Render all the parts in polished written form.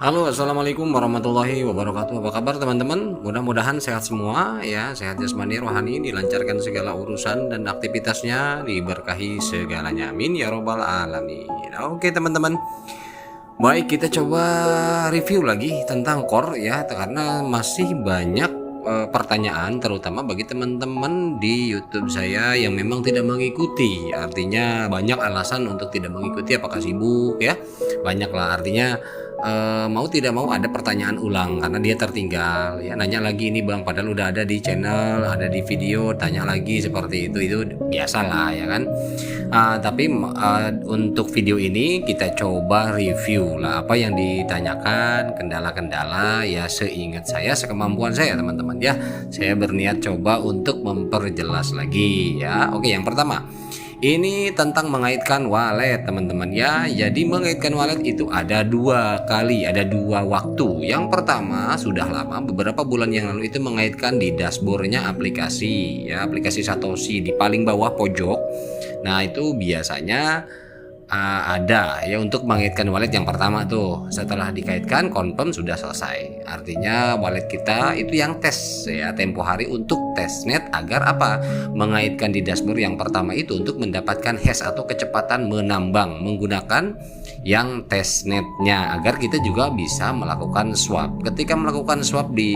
Halo, assalamualaikum warahmatullahi wabarakatuh. Apa kabar teman-teman? Mudah-mudahan sehat semua ya, sehat jasmani rohani, dilancarkan segala urusan dan aktivitasnya, diberkahi segalanya. Amin ya robbal alamin. Oke teman-teman, baik kita coba review lagi tentang core ya, karena masih banyak pertanyaan terutama bagi teman-teman di YouTube saya yang memang tidak mengikuti. Artinya banyak alasan untuk tidak mengikuti, apakah sibuk ya, banyak lah artinya. Mau tidak mau ada pertanyaan ulang karena dia tertinggal ya, nanya lagi ini bang padahal udah ada di channel, ada di video, tanya lagi seperti itu biasalah ya kan. Tapi untuk video ini kita coba review lah apa yang ditanyakan, kendala-kendala ya, seingat saya, sekemampuan saya teman-teman ya. Saya berniat coba untuk memperjelas lagi ya. Oke, yang pertama ini tentang mengaitkan wallet teman-teman ya. Jadi mengaitkan wallet itu ada dua kali, ada dua waktu. Yang pertama sudah lama, beberapa bulan yang lalu itu mengaitkan di dashboardnya aplikasi ya, aplikasi Satoshi di paling bawah pojok. Nah itu biasanya ada ya untuk mengaitkan wallet yang pertama tuh. Setelah dikaitkan confirm sudah selesai. Artinya wallet kita itu yang tes ya, tempo hari untuk testnet agar apa? Mengaitkan di dashboard yang pertama itu untuk mendapatkan hash atau kecepatan menambang menggunakan yang testnetnya agar kita juga bisa melakukan swap. Ketika melakukan swap di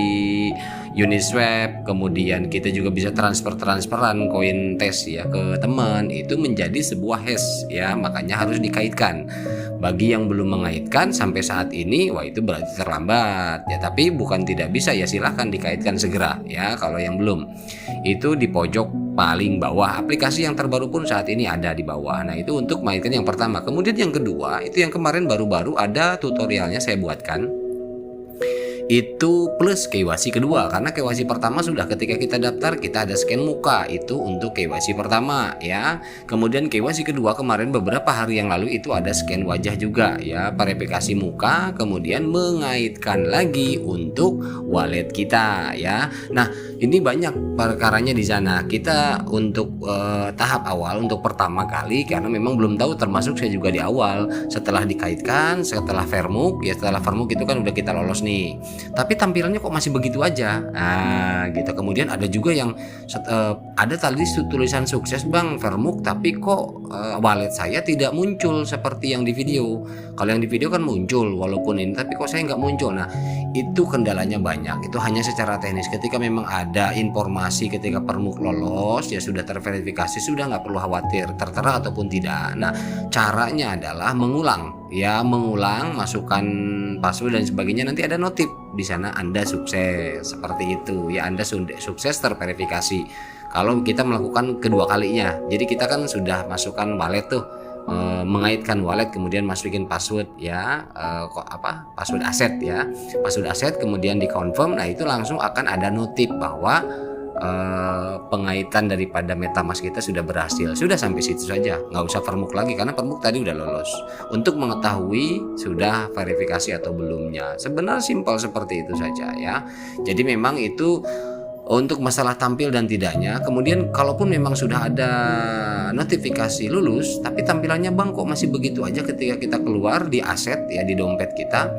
Uniswap, kemudian kita juga bisa transferan koin tes ya ke teman, itu menjadi sebuah hash ya, makanya harus dikaitkan. Bagi yang belum mengaitkan sampai saat ini, wah itu berarti terlambat ya, tapi bukan tidak bisa ya, silahkan dikaitkan segera ya. Kalau yang belum, itu di pojok paling bawah, aplikasi yang terbaru pun saat ini ada di bawah. Nah itu untuk mengaitkan yang pertama. Kemudian yang kedua itu yang kemarin baru-baru ada tutorialnya saya buatkan, itu plus KYC kedua. Karena KYC pertama sudah ketika kita daftar kita ada scan muka, itu untuk KYC pertama ya. Kemudian KYC kedua kemarin beberapa hari yang lalu itu ada scan wajah juga ya, verifikasi muka, kemudian mengaitkan lagi untuk wallet kita ya. Nah ini banyak perkaranya di sana. Kita untuk tahap awal untuk pertama kali karena memang belum tahu, termasuk saya juga di awal. Setelah dikaitkan, setelah Vermuk ya, setelah Vermuk itu kan udah kita lolos nih, tapi tampilannya kok masih begitu aja. Nah gitu. Kemudian ada juga yang ada tadi tulisan sukses bang Vermuk, tapi kok wallet saya tidak muncul seperti yang di video. Kalau yang di video kan muncul walaupun ini, tapi kok saya nggak muncul. Nah itu kendalanya banyak, itu hanya secara teknis. Ketika memang ada informasi ketika Vermuk lolos ya, sudah terverifikasi, sudah nggak perlu khawatir tertera ataupun tidak. Nah caranya adalah mengulang ya, mengulang, masukkan password dan sebagainya, nanti ada notif di sana Anda sukses, seperti itu ya, Anda sukses terverifikasi. Kalau kita melakukan kedua kalinya, jadi kita kan sudah masukkan wallet tuh, mengaitkan wallet, kemudian masukin password ya, password aset ya, password aset, kemudian di confirm. Nah itu langsung akan ada notif bahwa pengaitan daripada MetaMask kita sudah berhasil. Sudah sampai situ saja, nggak usah Vermuk lagi karena Vermuk tadi udah lolos. Untuk mengetahui sudah verifikasi atau belumnya, sebenarnya simpel seperti itu saja ya. Jadi memang itu untuk masalah tampil dan tidaknya. Kemudian kalaupun memang sudah ada notifikasi lulus, tapi tampilannya bang kok masih begitu aja ketika kita keluar di aset ya, di dompet kita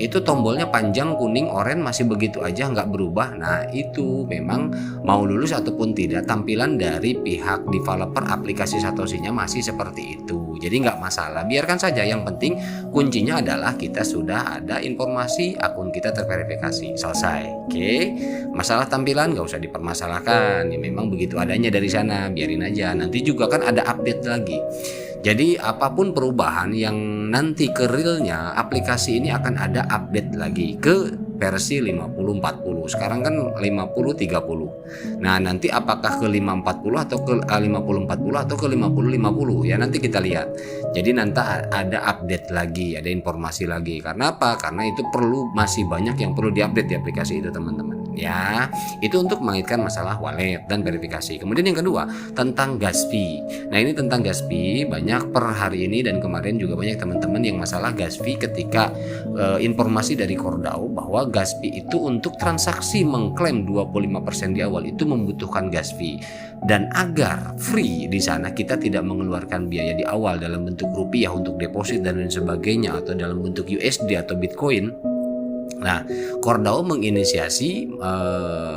itu tombolnya panjang kuning oranye masih begitu aja nggak berubah. Nah itu memang mau lulus ataupun tidak, tampilan dari pihak developer aplikasi Satoshi-nya masih seperti itu. Jadi nggak masalah, biarkan saja. Yang penting kuncinya adalah kita sudah ada informasi akun kita terverifikasi, selesai. Oke, masalah tampilan nggak usah dipermasalahkan ya, memang begitu adanya dari sana, biarin aja. Nanti juga kan ada update lagi. Jadi apapun perubahan yang nanti ke realnya, aplikasi ini akan ada update lagi ke versi 5040. Sekarang kan 5030. Nah nanti apakah ke 540 atau ke 5040 atau ke 5050 ya, nanti kita lihat. Jadi nanti ada update lagi, ada informasi lagi. Karena apa? Karena itu masih banyak yang perlu diupdate di aplikasi itu teman-teman ya. Itu untuk mengaitkan masalah wallet dan verifikasi. Kemudian yang kedua tentang gas fee. Nah ini tentang gas fee, banyak per hari ini dan kemarin juga banyak teman-teman yang masalah gas fee ketika informasi dari Cordao bahwa gas fee itu untuk transaksi mengklaim 25% di awal itu membutuhkan gas fee. Dan agar free di sana kita tidak mengeluarkan biaya di awal dalam bentuk rupiah untuk deposit dan lain sebagainya, atau dalam bentuk USD atau Bitcoin, Nah, Kordao menginisiasi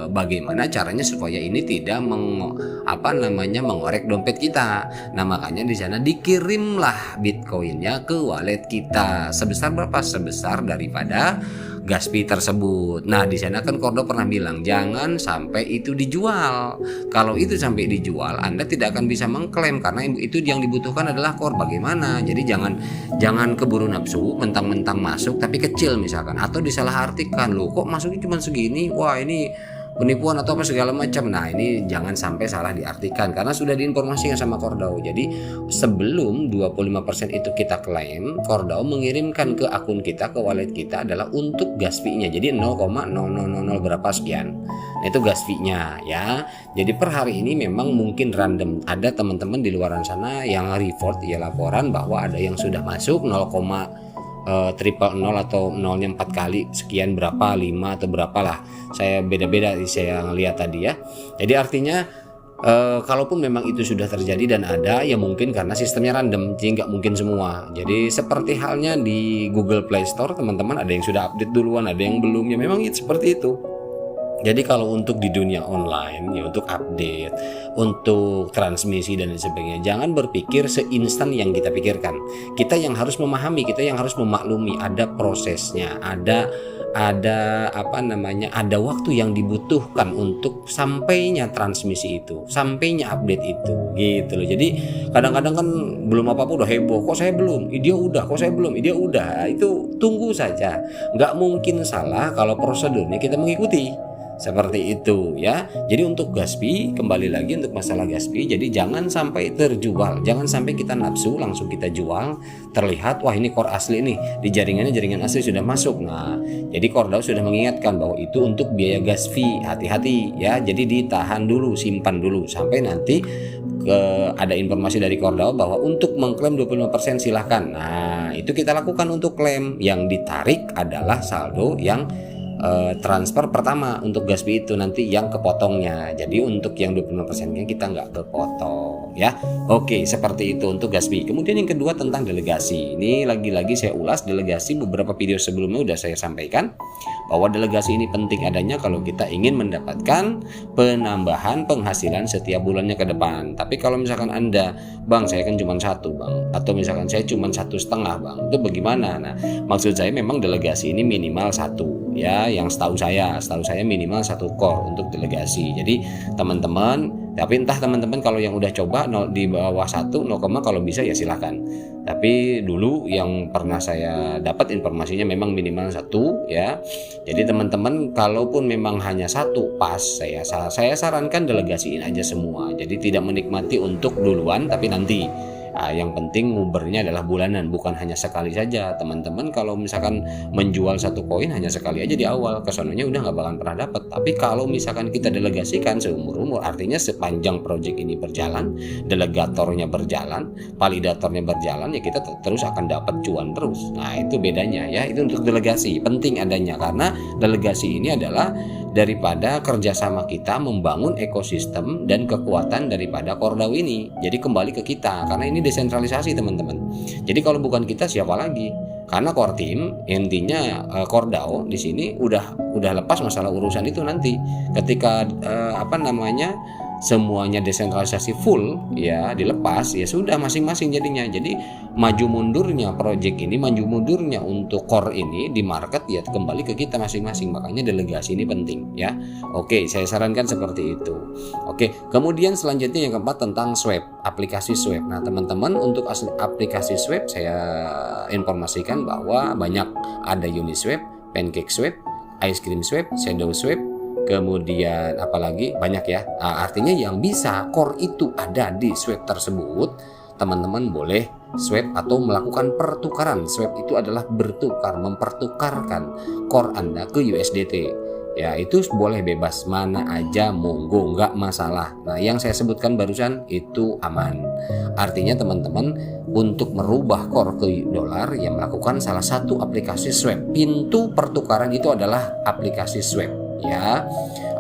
bagaimana caranya supaya ini tidak mengorek dompet kita. Nah, makanya di sana dikirimlah Bitcoinnya ke wallet kita. Sebesar berapa? Sebesar daripada gas fee tersebut. Nah, di sana kan Kordao pernah bilang jangan sampai itu dijual. Kalau itu sampai dijual, Anda tidak akan bisa mengklaim karena itu yang dibutuhkan adalah core. Bagaimana? Jadi jangan keburu nafsu, mentang-mentang masuk tapi kecil misalkan, atau disalahartikan, loh kok masuknya cuma segini, wah ini penipuan atau apa segala macam. Nah, ini jangan sampai salah diartikan karena sudah diinformasikan sama Kordao. Jadi sebelum 25% itu kita klaim, Kordao mengirimkan ke akun kita, ke wallet kita adalah untuk gas fee-nya. Jadi 0,0000 berapa sekian. Nah, itu gas fee-nya ya. Jadi per hari ini memang mungkin random. Ada teman-teman di luar sana yang report ya, laporan bahwa ada yang sudah masuk 0,000 atau nolnya 4 kali sekian berapa, 5 atau berapa lah, saya beda-beda saya lihat tadi ya. Jadi artinya kalaupun memang itu sudah terjadi dan ada, ya mungkin karena sistemnya random, jadi nggak mungkin semua. Jadi seperti halnya di Google Play Store, teman-teman ada yang sudah update duluan, ada yang belum, ya memang itu seperti itu. Jadi kalau untuk di dunia online ya, untuk update, untuk transmisi dan sebagainya, jangan berpikir seinstan yang kita pikirkan. Kita yang harus memahami, kita yang harus memaklumi, ada prosesnya, ada waktu yang dibutuhkan untuk sampainya transmisi itu, sampainya update itu, gitu loh. Jadi kadang-kadang kan belum apa-apa udah heboh, kok saya belum, dia udah, kok saya belum, dia udah. Itu tunggu saja, nggak mungkin salah kalau prosedurnya kita mengikuti. Seperti itu ya. Jadi untuk gas fee, kembali lagi untuk masalah gas fee, jadi jangan sampai terjual, jangan sampai kita nafsu langsung kita jual, terlihat wah ini core asli nih, di jaringan asli sudah masuk. Nah, jadi Kordao sudah mengingatkan bahwa itu untuk biaya gas fee, hati-hati ya. Jadi ditahan dulu, simpan dulu sampai nanti ada informasi dari Kordao bahwa untuk mengklaim 25% silahkan. Nah, itu kita lakukan untuk klaim. Yang ditarik adalah saldo yang transfer pertama untuk gas fee itu, nanti yang kepotongnya. Jadi untuk yang 25%-nya kita nggak kepotong ya. Oke, seperti itu untuk gas fee. Kemudian yang kedua tentang delegasi. Ini lagi-lagi saya ulas delegasi, beberapa video sebelumnya udah saya sampaikan bahwa delegasi ini penting adanya kalau kita ingin mendapatkan penambahan penghasilan setiap bulannya ke depan. Tapi kalau misalkan Anda, Bang saya kan cuma 1 Bang, atau misalkan saya cuma 1,5 Bang, itu bagaimana? Nah, maksud saya memang delegasi ini minimal 1 ya, yang setahu saya minimal 1 core untuk delegasi. Jadi teman-teman, tapi entah teman-teman kalau yang udah coba di bawah 1, kalau bisa ya silahkan. Tapi dulu yang pernah saya dapat informasinya memang minimal 1 ya. Jadi teman-teman kalaupun memang hanya 1 pas, saya sarankan delegasiin aja semua. Jadi tidak menikmati untuk duluan tapi nanti. Nah, yang penting ngubernya adalah bulanan, bukan hanya sekali saja. Teman-teman kalau misalkan menjual 1 koin hanya sekali aja di awal, kesononya udah nggak bakalan pernah dapat. Tapi kalau misalkan kita delegasikan seumur-umur, artinya sepanjang proyek ini berjalan, delegatornya berjalan, validatornya berjalan, ya kita terus akan dapat cuan terus. Nah, itu bedanya ya. Itu untuk delegasi penting adanya, karena delegasi ini adalah daripada kerjasama kita membangun ekosistem dan kekuatan daripada Kordao ini. Jadi kembali ke kita, karena ini desentralisasi teman-teman. Jadi kalau bukan kita siapa lagi? Karena core team intinya Kordao di sini udah lepas masalah urusan itu nanti. Ketika semuanya desentralisasi full ya, dilepas ya sudah masing-masing jadinya. Jadi maju mundurnya project ini, maju mundurnya untuk core ini di market ya kembali ke kita masing-masing. Makanya delegasi ini penting ya. Oke, saya sarankan seperti itu. Oke, kemudian selanjutnya yang keempat tentang swap, aplikasi swap. Nah teman-teman, untuk aplikasi swap saya informasikan bahwa banyak, ada Uniswap, PancakeSwap, Ice Cream Swap, Shadow Swap, kemudian apalagi banyak ya. Nah, artinya yang bisa core itu ada di swap tersebut, teman-teman boleh swap atau melakukan pertukaran. Swap itu adalah bertukar, mempertukarkan core Anda ke USDT. Ya itu boleh bebas, mana aja monggo, nggak masalah. Nah yang saya sebutkan barusan itu aman. Artinya teman-teman untuk merubah core ke dolar ya melakukan salah satu aplikasi swap. Pintu pertukaran itu adalah aplikasi swap ya.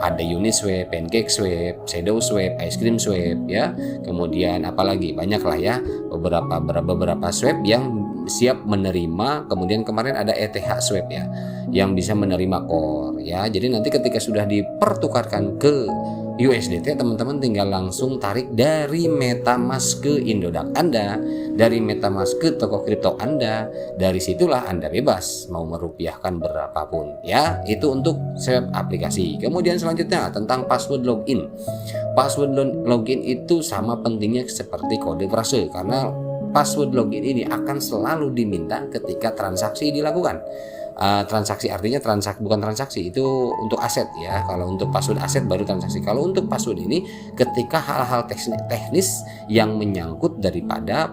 Ada Uniswap, PancakeSwap, Shadow Swap, Ice Cream Swap ya. Kemudian apalagi banyak lah ya, beberapa swap yang siap menerima. Kemudian kemarin ada ETH swap ya, yang bisa menerima core ya. Jadi nanti ketika sudah dipertukarkan ke USDT, teman-teman tinggal langsung tarik dari MetaMask ke Indodax Anda, dari MetaMask ke toko kripto Anda. Dari situlah Anda bebas mau merupiahkan berapapun ya. Itu untuk swap aplikasi. Kemudian selanjutnya tentang password login. Password login itu sama pentingnya seperti kode frase, karena password login ini akan selalu diminta ketika transaksi dilakukan. Transaksi artinya bukan transaksi, itu untuk aset ya. Kalau untuk password aset baru transaksi. Kalau untuk password ini ketika hal-hal teknis yang menyangkut daripada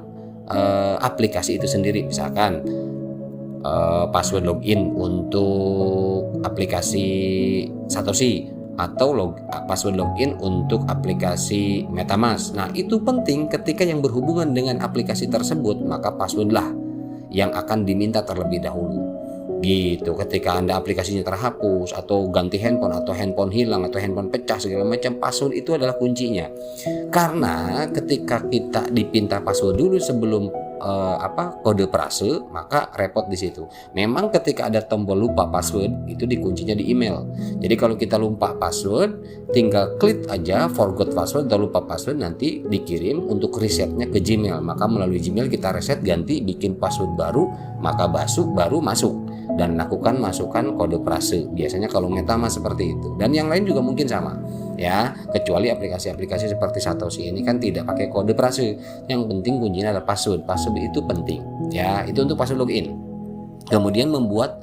aplikasi itu sendiri, misalkan password login untuk aplikasi Satoshi atau password login untuk aplikasi MetaMask. Nah, itu penting ketika yang berhubungan dengan aplikasi tersebut, maka passwordlah yang akan diminta terlebih dahulu. Gitu, ketika Anda aplikasinya terhapus atau ganti handphone atau handphone hilang atau handphone pecah segala macam, password itu adalah kuncinya. Karena ketika kita dipinta password dulu sebelum kode prase, maka repot di situ. Memang ketika ada tombol lupa password itu dikuncinya di email. Jadi kalau kita lupa password, tinggal klik aja forgot password atau lupa password, nanti dikirim untuk resetnya ke Gmail. Maka melalui Gmail kita reset, ganti, bikin password baru, maka baru masuk dan lakukan masukkan kode prase. Biasanya kalau MetaMask seperti itu, dan yang lain juga mungkin sama ya, kecuali aplikasi-aplikasi seperti Satoshi ini kan tidak pakai kode prase. Yang penting kuncinya adalah password itu penting ya. Itu untuk password login. Kemudian membuat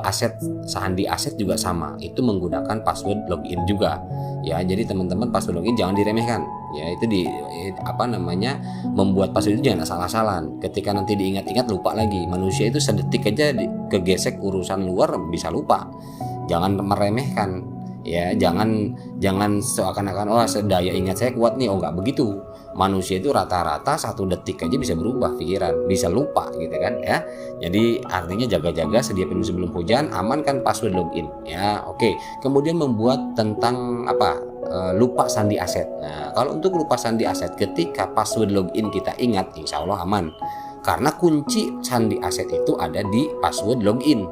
aset sandi aset juga sama, itu menggunakan password login juga ya. Jadi teman-teman, password login jangan diremehkan ya. Itu membuat password itu jangan asal-asalan. Ketika nanti diingat-ingat lupa lagi. Manusia itu sedetik aja kegesek urusan luar bisa lupa. Jangan meremehkan ya. Jangan seakan-akan daya ingat saya kuat nih. Nggak begitu. Manusia itu rata-rata 1 detik aja bisa berubah pikiran, bisa lupa gitu kan ya. Jadi artinya jaga-jaga, sedia pintu sebelum hujan, amankan password login ya. Oke. Kemudian membuat tentang lupa sandi aset. Nah, kalau untuk lupa sandi aset, ketika password login kita ingat, insya Allah aman. Karena kunci sandi aset itu ada di password login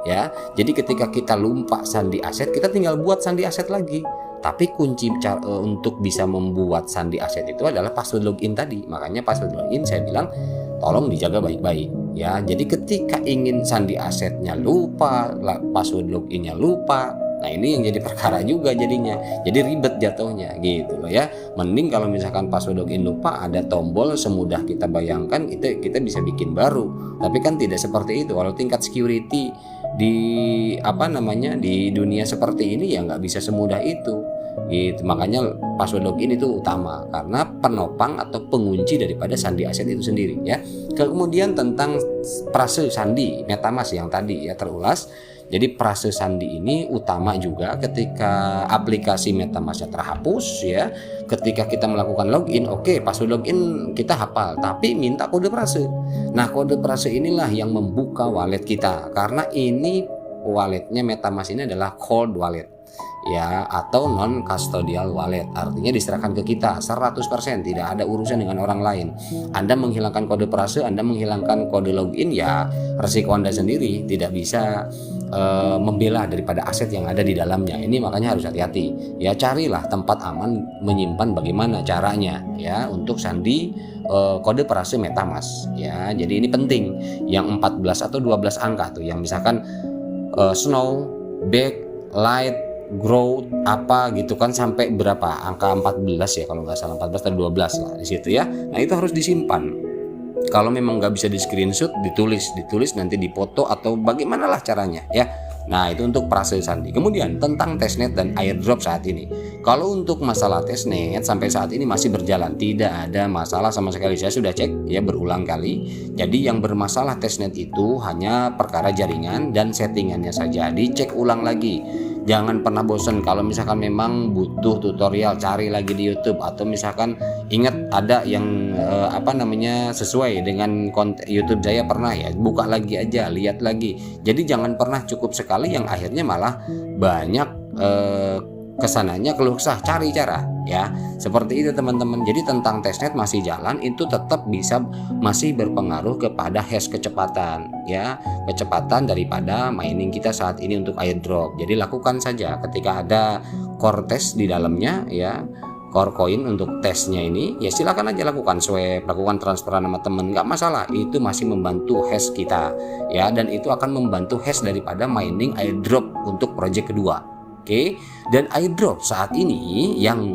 ya. Jadi ketika kita lupa sandi aset, kita tinggal buat sandi aset lagi. Tapi kunci untuk bisa membuat sandi aset itu adalah password login tadi. Makanya password login saya bilang tolong dijaga baik-baik ya. Jadi ketika ingin sandi asetnya lupa, password loginnya lupa, nah ini yang jadi perkara juga jadinya. Jadi ribet jatuhnya gitu loh ya. Mending kalau misalkan password login lupa, ada tombol semudah kita bayangkan, itu kita bisa bikin baru. Tapi kan tidak seperti itu. Kalau tingkat security di di dunia seperti ini ya nggak bisa semudah itu gitu. Makanya password login itu utama, karena penopang atau pengunci daripada sandi aset itu sendiri ya. Kemudian tentang prase sandi MetaMask yang tadi ya terulas. Jadi prase sandi ini utama juga ketika aplikasi MetaMask terhapus ya. Ketika kita melakukan login, password login kita hafal, tapi minta kode prase. Nah, kode prase inilah yang membuka wallet kita, karena ini walletnya MetaMask ini adalah cold wallet ya, atau non custodial wallet. Artinya diserahkan ke kita 100%, tidak ada urusan dengan orang lain. Anda menghilangkan kode prase, Anda menghilangkan kode login, ya resiko Anda sendiri, tidak bisa membela daripada aset yang ada di dalamnya. Ini makanya harus hati-hati ya. Carilah tempat aman menyimpan, bagaimana caranya ya untuk sandi kode prase MetaMask ya. Jadi ini penting, yang 14 atau 12 angka tuh, yang misalkan snow, back, light, growth gitu kan, sampai berapa angka 14 ya kalau nggak salah, 14 atau 12 lah di situ ya. Nah, itu harus disimpan. Kalau memang nggak bisa di screenshot, ditulis nanti dipoto atau bagaimanalah caranya ya. Nah, itu untuk prase sandi. Kemudian tentang testnet dan airdrop saat ini. Kalau untuk masalah testnet sampai saat ini masih berjalan, tidak ada masalah sama sekali. Saya sudah cek ya berulang kali. Jadi yang bermasalah testnet itu hanya perkara jaringan dan settingannya saja. Dicek ulang lagi. Jangan pernah bosan. Kalau misalkan memang butuh tutorial, cari lagi di YouTube, atau misalkan ingat ada yang sesuai dengan konten YouTube saya pernah ya, buka lagi aja, lihat lagi. Jadi jangan pernah cukup sekali yang akhirnya malah banyak kesananya keluh kesah. Cari cara ya. Seperti itu teman-teman. Jadi tentang testnet masih jalan, itu tetap bisa masih berpengaruh kepada hash kecepatan, ya, kecepatan daripada mining kita saat ini untuk airdrop. Jadi lakukan saja ketika ada core test di dalamnya, ya, core coin untuk tesnya ini, ya silakan aja lakukan swap, lakukan transferan sama temen, nggak masalah. Itu masih membantu hash kita, ya, dan itu akan membantu hash daripada mining airdrop untuk project kedua. Oke, dan airdrop saat ini yang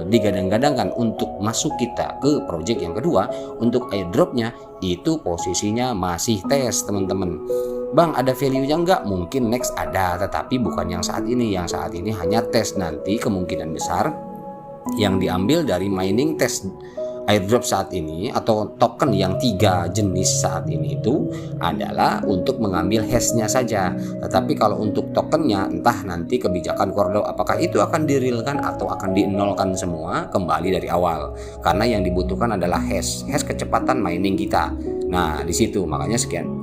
digadang-gadangkan untuk masuk kita ke project yang kedua, untuk airdropnya itu posisinya masih tes teman-teman. Bang, ada value-nya nggak? Mungkin next ada, tetapi bukan yang saat ini. Yang saat ini hanya tes. Nanti kemungkinan besar yang diambil dari mining test airdrop saat ini atau token yang 3 jenis saat ini itu adalah untuk mengambil hashnya saja. Tetapi kalau untuk tokennya, entah nanti kebijakan Cordo apakah itu akan direalkan atau akan dienolkan semua kembali dari awal, karena yang dibutuhkan adalah hash kecepatan mining kita. Nah di situ makanya sekian.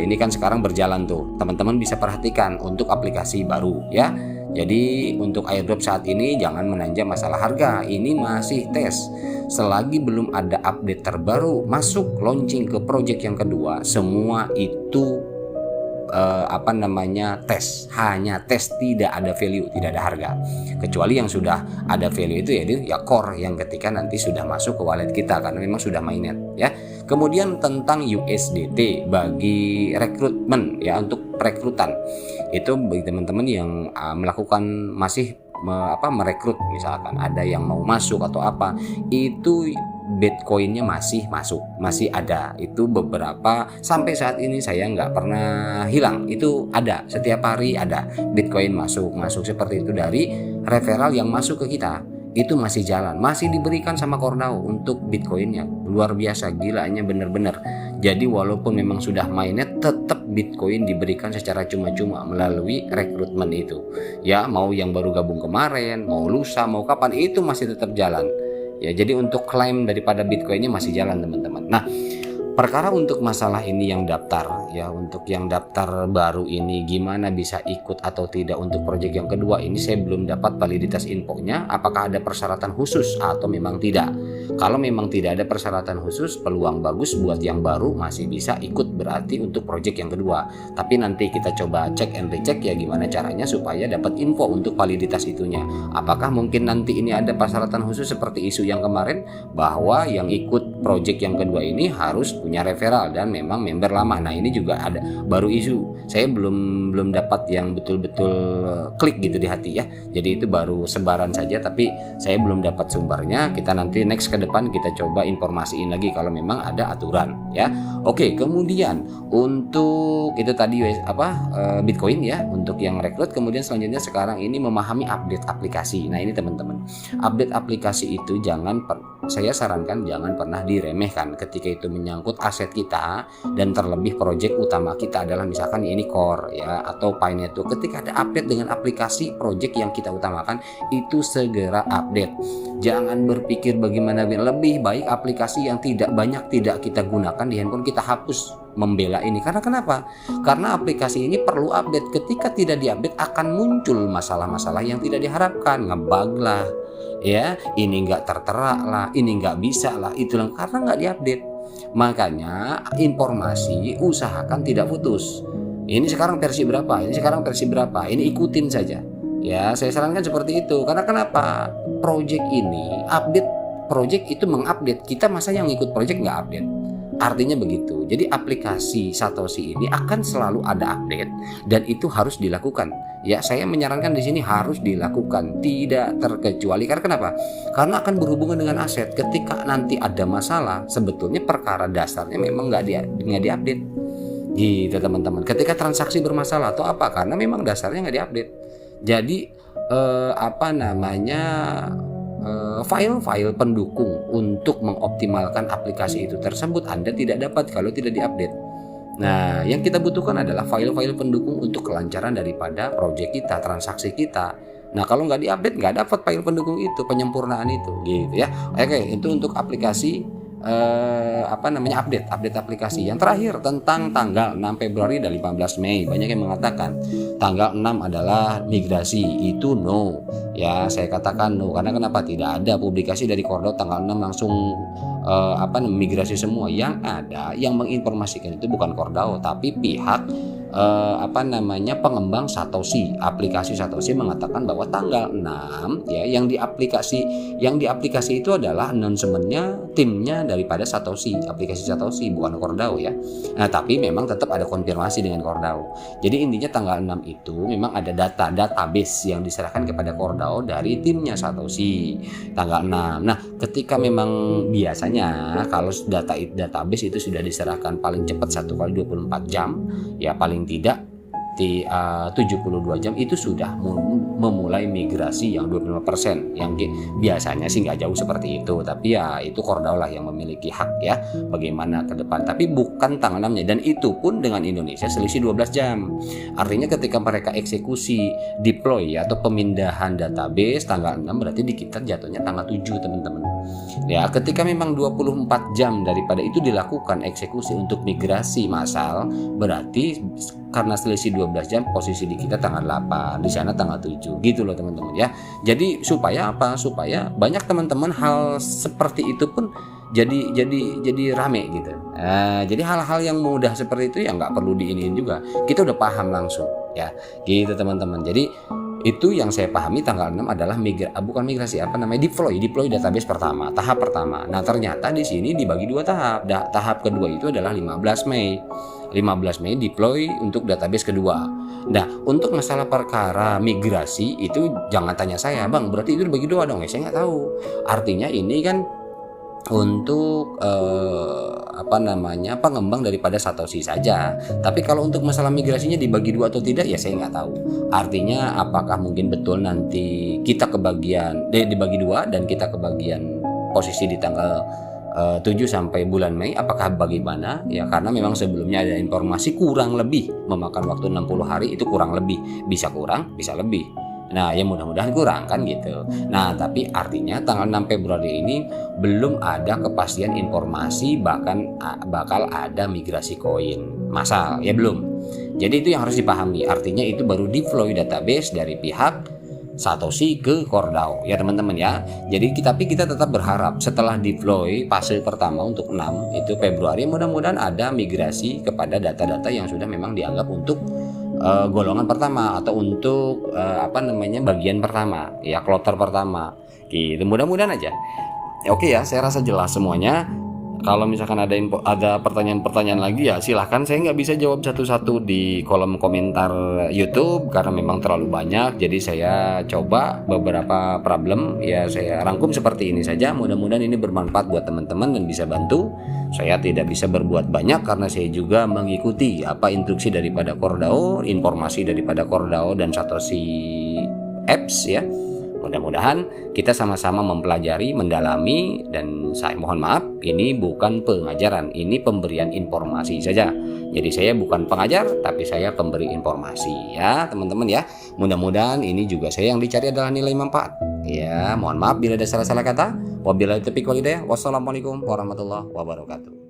Ini kan sekarang berjalan tuh, teman-teman bisa perhatikan untuk aplikasi baru, ya. Jadi untuk airdrop saat ini jangan menanja masalah harga, ini masih tes. Selagi belum ada update terbaru masuk launching ke project yang kedua, semua itu tes, hanya tes, tidak ada value, tidak ada harga. Kecuali yang sudah ada value itu ya core, yang ketika nanti sudah masuk ke wallet kita karena memang sudah mainnet, ya. Kemudian tentang USDT bagi rekrutmen, ya, untuk perekrutan. Itu bagi teman-teman yang melakukan masih merekrut, misalkan ada yang mau masuk atau apa, itu Bitcoinnya masih masuk, masih ada. Itu beberapa sampai saat ini saya nggak pernah hilang, itu ada, setiap hari ada Bitcoin masuk seperti itu dari referral yang masuk ke kita. Itu masih jalan, masih diberikan sama Cordao untuk Bitcoinnya, luar biasa, gilanya bener-bener. Jadi walaupun memang sudah mainnet, tetap Bitcoin diberikan secara cuma-cuma melalui rekrutmen itu, ya. Mau yang baru gabung kemarin, mau lusa, mau kapan, itu masih tetap jalan, ya. Jadi untuk klaim daripada Bitcoinnya masih jalan teman-teman. Nah, perkara untuk masalah ini yang daftar, ya, untuk yang daftar baru ini gimana bisa ikut atau tidak untuk proyek yang kedua ini, saya belum dapat validitas infonya apakah ada persyaratan khusus atau memang tidak. Kalau memang tidak ada persyaratan khusus, peluang bagus buat yang baru masih bisa ikut berarti untuk proyek yang kedua. Tapi nanti kita coba cek and recheck, ya, gimana caranya supaya dapat info untuk validitas itunya. Apakah mungkin nanti ini ada persyaratan khusus seperti isu yang kemarin bahwa yang ikut proyek yang kedua ini harus punya referral dan memang member lama. Nah ini juga ada baru isu, saya belum dapat yang betul-betul klik gitu di hati, ya. Jadi itu baru sebaran saja, tapi saya belum dapat sumbernya. Kita nanti next ke depan kita coba informasiin lagi kalau memang ada aturan, ya. Oke, kemudian untuk itu tadi Bitcoin, ya, untuk yang rekrut. Kemudian selanjutnya sekarang ini memahami update aplikasi. Nah ini teman-teman, update aplikasi itu saya sarankan jangan pernah diremehkan ketika itu menyangkut aset kita, dan terlebih proyek utama kita adalah misalkan ini core, ya, atau Pi Network. Ketika ada update dengan aplikasi proyek yang kita utamakan, itu segera update. Jangan berpikir bagaimana lebih baik aplikasi yang tidak kita gunakan di handphone kita hapus, membela ini. Karena kenapa? Karena aplikasi ini perlu update. Ketika tidak diupdate akan muncul masalah-masalah yang tidak diharapkan, ngebug lah, ya, ini nggak tertera lah, ini nggak bisa lah, itu karena nggak diupdate. Makanya informasi usahakan tidak putus. Ini sekarang versi berapa? Ini sekarang versi berapa? Ini ikutin saja. Ya, saya sarankan seperti itu. Karena kenapa? Project ini update, project itu mengupdate. Kita masa yang ikut project nggak update? Artinya begitu. Jadi aplikasi Satoshi ini akan selalu ada update dan itu harus dilakukan. Ya, saya menyarankan di sini harus dilakukan, tidak terkecuali. Karena kenapa? Karena akan berhubungan dengan aset. Ketika nanti ada masalah, sebetulnya perkara dasarnya memang nggak diupdate. Gitu teman-teman. Ketika transaksi bermasalah atau apa, karena memang dasarnya nggak diupdate. Jadi file-file pendukung untuk mengoptimalkan aplikasi itu tersebut Anda tidak dapat kalau tidak diupdate. Nah, yang kita butuhkan adalah file-file pendukung untuk kelancaran daripada proyek kita, transaksi kita. Nah, kalau nggak diupdate, nggak dapat file pendukung itu, penyempurnaan itu, gitu ya. Oke, itu untuk aplikasi update aplikasi. Yang terakhir tentang tanggal 6 Februari dan 15 Mei. Banyak yang mengatakan tanggal 6 adalah migrasi. Itu no. Ya, saya katakan no karena kenapa? Tidak ada publikasi dari Kordau tanggal 6 langsung migrasi semua. Yang ada yang menginformasikan itu bukan Kordau tapi pihak pengembang Satoshi, aplikasi Satoshi mengatakan bahwa tanggal 6 ya yang di aplikasi itu adalah announcementnya timnya daripada Satoshi, aplikasi Satoshi, bukan Kordau ya. Nah, tapi memang tetap ada konfirmasi dengan Kordau. Jadi intinya tanggal 6 itu memang ada database yang diserahkan kepada Kordau dari timnya Satoshi tanggal 6. Nah, ketika memang biasanya kalau database itu sudah diserahkan paling cepat 1 kali 24 jam ya, paling tidak di 72 jam itu sudah memulai migrasi yang 25%, yang biasanya sih nggak jauh seperti itu, tapi ya itu Kordau lah yang memiliki hak ya bagaimana ke depan, tapi bukan tanggal 6-nya, dan itu pun dengan Indonesia selisih 12 jam. Artinya ketika mereka eksekusi deploy atau pemindahan database tanggal 6, berarti di kita jatuhnya tanggal 7 teman-teman ya. Ketika memang 24 jam daripada itu dilakukan eksekusi untuk migrasi massal, berarti karena selisih 12 jam posisi di kita tanggal 8, di sana tanggal 7 gitu loh teman-teman ya. Jadi supaya apa? Supaya banyak teman-teman hal seperti itu pun jadi rame gitu. Jadi hal-hal yang mudah seperti itu ya nggak perlu diiniin juga. Kita udah paham langsung ya. Gitu teman-teman. Jadi itu yang saya pahami tanggal 6 adalah migrasi deploy database pertama, tahap pertama. Nah, ternyata di sini dibagi 2 tahap. Tahap kedua itu adalah 15 Mei. 15 Mei deploy untuk database kedua. Nah, untuk masalah perkara migrasi itu jangan tanya saya, Bang, berarti itu dibagi 2 dong. Ya, saya nggak tahu. Artinya ini kan untuk pengembang daripada Satoshi saja. Tapi kalau untuk masalah migrasinya dibagi 2 atau tidak ya saya nggak tahu. Artinya apakah mungkin betul nanti kita dibagi 2 dan kita kebagian posisi di tanggal 7 sampai bulan Mei, apakah bagaimana ya, karena memang sebelumnya ada informasi kurang lebih memakan waktu 60 hari, itu kurang lebih, bisa kurang bisa lebih. Nah, ya mudah-mudahan kurang kan gitu. Nah, tapi artinya tanggal 6 Februari ini belum ada kepastian informasi bahkan bakal ada migrasi koin massal, ya belum. Jadi itu yang harus dipahami. Artinya itu baru deploy database dari pihak Satoshi ke Kordau ya teman-teman ya. Jadi kita tetap berharap setelah deploy fase pertama untuk 6 itu Februari, mudah-mudahan ada migrasi kepada data-data yang sudah memang dianggap untuk golongan pertama atau untuk bagian pertama ya, kloter pertama gitu. Mudah-mudahan aja. Oke ya, saya rasa jelas semuanya. Kalau misalkan ada pertanyaan-pertanyaan lagi ya silahkan. Saya nggak bisa jawab satu-satu di kolom komentar YouTube karena memang terlalu banyak. Jadi saya coba beberapa problem ya saya rangkum seperti ini saja. Mudah-mudahan ini bermanfaat buat teman-teman dan bisa bantu. Saya tidak bisa berbuat banyak karena saya juga mengikuti apa instruksi daripada Kordau, informasi daripada Kordau dan Satoshi Apps ya. Mudah-mudahan kita sama-sama mempelajari, mendalami, dan saya mohon maaf, ini bukan pengajaran, ini pemberian informasi saja. Jadi saya bukan pengajar, tapi saya pemberi informasi ya teman-teman ya. Mudah-mudahan ini juga saya yang dicari adalah nilai manfaat. Ya, mohon maaf bila ada salah-salah kata. Wabillahi taufiq wal hidayah. Wassalamualaikum warahmatullahi wabarakatuh.